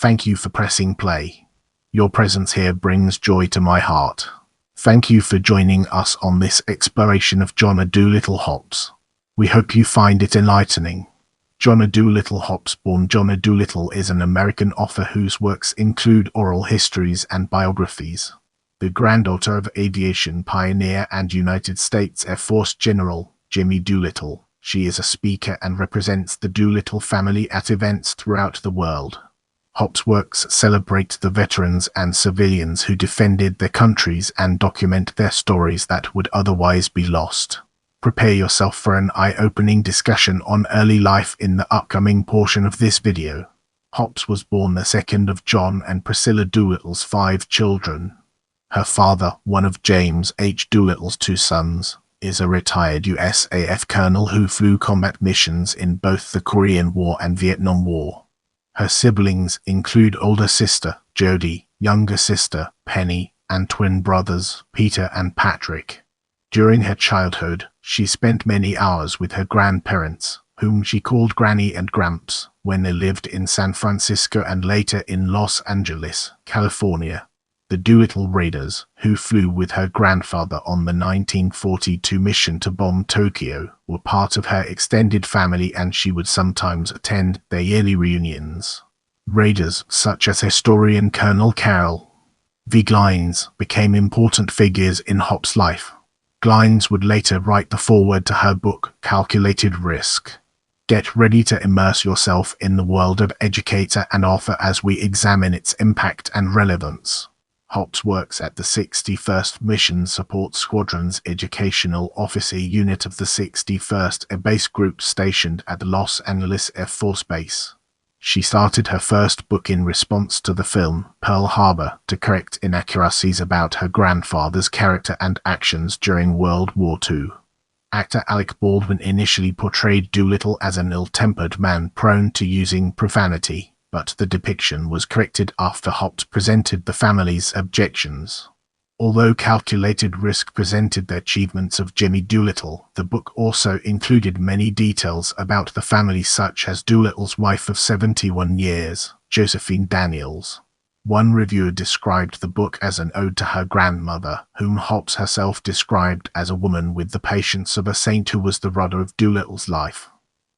Thank you for pressing play. Your presence here brings joy to my heart. Thank you for joining us on this exploration of Jonna Doolittle Hoppes. We hope you find it enlightening. Jonna Doolittle Hoppes, born Jonna Doolittle, is an American author whose works include oral histories and biographies. The granddaughter of aviation pioneer and United States Air Force General Jimmy Doolittle, she is a speaker and represents the Doolittle family at events throughout the world. Hoppes' works celebrate the veterans and civilians who defended their countries and document their stories that would otherwise be lost. Prepare yourself for an eye-opening discussion on early life in the upcoming portion of this video. Hoppes was born the second of John and Priscilla Doolittle's 5 children. Her father, one of James H. Doolittle's 2 sons, is a retired USAF colonel who flew combat missions in both the Korean War and Vietnam War. Her siblings include older sister, Jody, younger sister, Penny, and twin brothers, Peter and Patrick. During her childhood, she spent many hours with her grandparents, whom she called Granny and Gramps, when they lived in San Francisco and later in Los Angeles, California. The Doolittle Raiders, who flew with her grandfather on the 1942 mission to bomb Tokyo, were part of her extended family, and she would sometimes attend their yearly reunions. Raiders such as historian Colonel Carroll V. Glines became important figures in Hoppes' life. Glines would later write the foreword to her book, Calculated Risk. Get ready to immerse yourself in the world of educator and author as we examine its impact and relevance. Hoppes works at the 61st Mission Support Squadron's Educational Officer Unit of the 61st Air Base Group stationed at the Los Angeles Air Force Base. She started her first book in response to the film Pearl Harbor to correct inaccuracies about her grandfather's character and actions during World War II. Actor Alec Baldwin initially portrayed Doolittle as an ill-tempered man prone to using profanity, but the depiction was corrected after Hoppes presented the family's objections. Although Calculated Risk presented the achievements of Jimmy Doolittle, the book also included many details about the family, such as Doolittle's wife of 71 years, Josephine Daniels. One reviewer described the book as an ode to her grandmother, whom Hoppes herself described as a woman with the patience of a saint who was the rudder of Doolittle's life.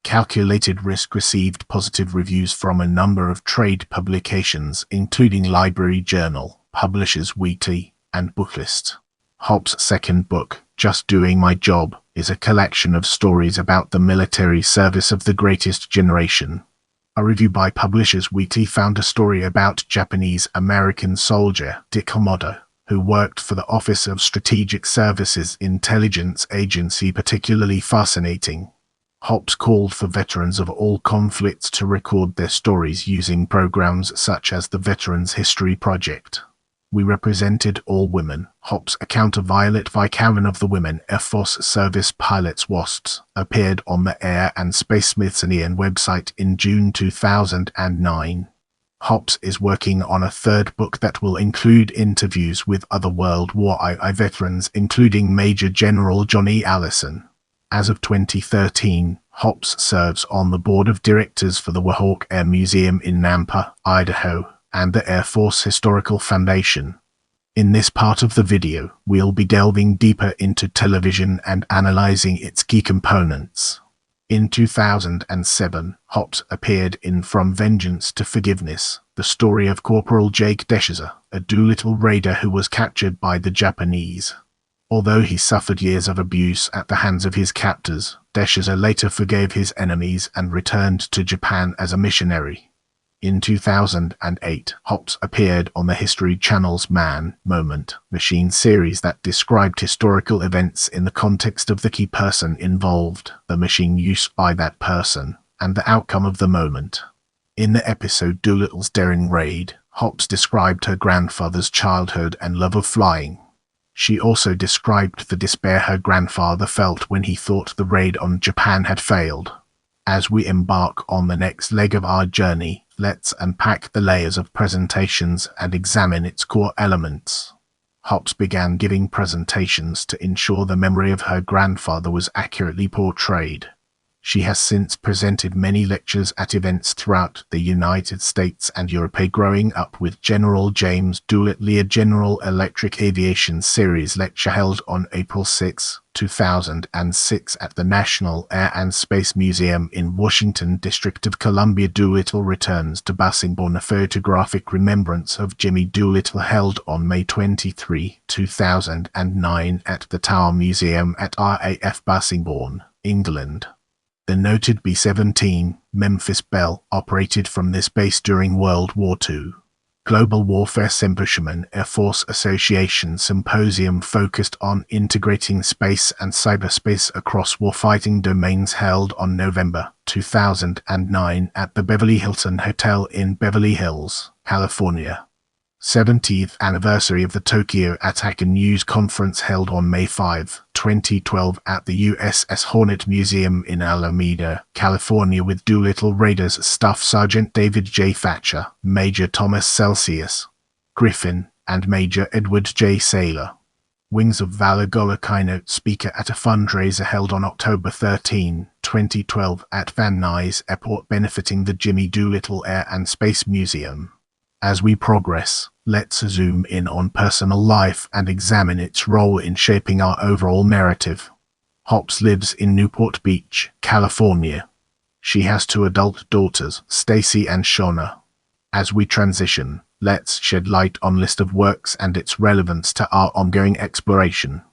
Calculated Risk received positive reviews from a number of trade publications, including Library Journal, Publishers Weekly, and Booklist. Hoppes' second book, Just Doing My Job, is a collection of stories about the military service of the greatest generation. A review by Publishers Weekly found a story about Japanese-American soldier Dick Komodo, who worked for the Office of Strategic Services Intelligence Agency, particularly fascinating. Hoppes called for veterans of all conflicts to record their stories using programs such as the Veterans History Project. We represented all women. Hoppes' account of Violet Vicarin of the Women Air Force Service Pilots WASPs appeared on the Air and Space Smithsonian website in June 2009. Hoppes is working on a third book that will include interviews with other World War II veterans, including Major General Johnny Allison. As of 2013, Hoppes serves on the board of directors for the Weehawk Air Museum in Nampa, Idaho, and the Air Force Historical Foundation. In this part of the video, we'll be delving deeper into television and analyzing its key components. In 2007, Hoppes appeared in From Vengeance to Forgiveness, the story of Corporal Jake Deshizer, a Doolittle Raider who was captured by the Japanese. Although he suffered years of abuse at the hands of his captors, Deshizer later forgave his enemies and returned to Japan as a missionary. In 2008, Hoppes appeared on the History Channel's Man, Moment, Machine series that described historical events in the context of the key person involved, the machine used by that person, and the outcome of the moment. In the episode Doolittle's Daring Raid, Hoppes described her grandfather's childhood and love of flying. She also described the despair her grandfather felt when he thought the raid on Japan had failed. As we embark on the next leg of our journey, let's unpack the layers of presentations and examine its core elements. Hoppes began giving presentations to ensure the memory of her grandfather was accurately portrayed. She has since presented many lectures at events throughout the United States and Europe. Growing up with General James Doolittle, General Electric Aviation Series lecture held on April 6, 2006 at the National Air and Space Museum in Washington, District of Columbia. Doolittle returns to Bassingbourn. A photographic remembrance of Jimmy Doolittle held on May 23, 2009 at the Tower Museum at RAF Bassingbourn, England. The noted B-17 Memphis Belle operated from this base during World War II. Global Warfare Symposium Air Force Association Symposium focused on integrating space and cyberspace across warfighting domains held on November 2009 at the Beverly Hilton Hotel in Beverly Hills, California. 70th anniversary of the Tokyo attack. A news conference held on May 5, 2012 at the USS Hornet Museum in Alameda, California with Doolittle Raiders Staff Sergeant David J. Thatcher, Major Thomas Celsius Griffin, and Major Edward J. Saylor. Wings of Valor Gola keynote speaker at a fundraiser held on October 13, 2012 at Van Nuys Airport benefiting the Jimmy Doolittle Air and Space Museum. As we progress, let's zoom in on personal life and examine its role in shaping our overall narrative. Hoppes lives in Newport Beach, California. She has 2 adult daughters, Stacy and Shonna. As we transition, let's shed light on list of works and its relevance to our ongoing exploration.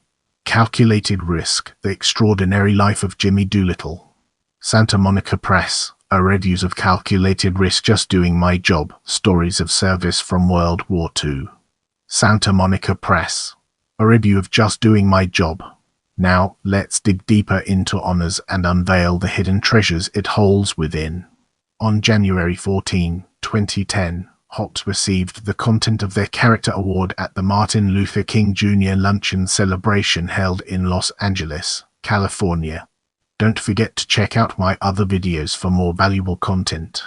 Calculated Risk: The Extraordinary Life of Jimmy Doolittle. Santa Monica Press. A reviews of Calculated Risk: Just Doing My Job, Stories of Service from World War II. Santa Monica Press. A review of Just Doing My Job. Now, let's dig deeper into honors and unveil the hidden treasures it holds within. On January 14, 2010, Hoppes received the Content of Their Character Award at the Martin Luther King Jr. Luncheon celebration held in Los Angeles, California. Don't forget to check out my other videos for more valuable content.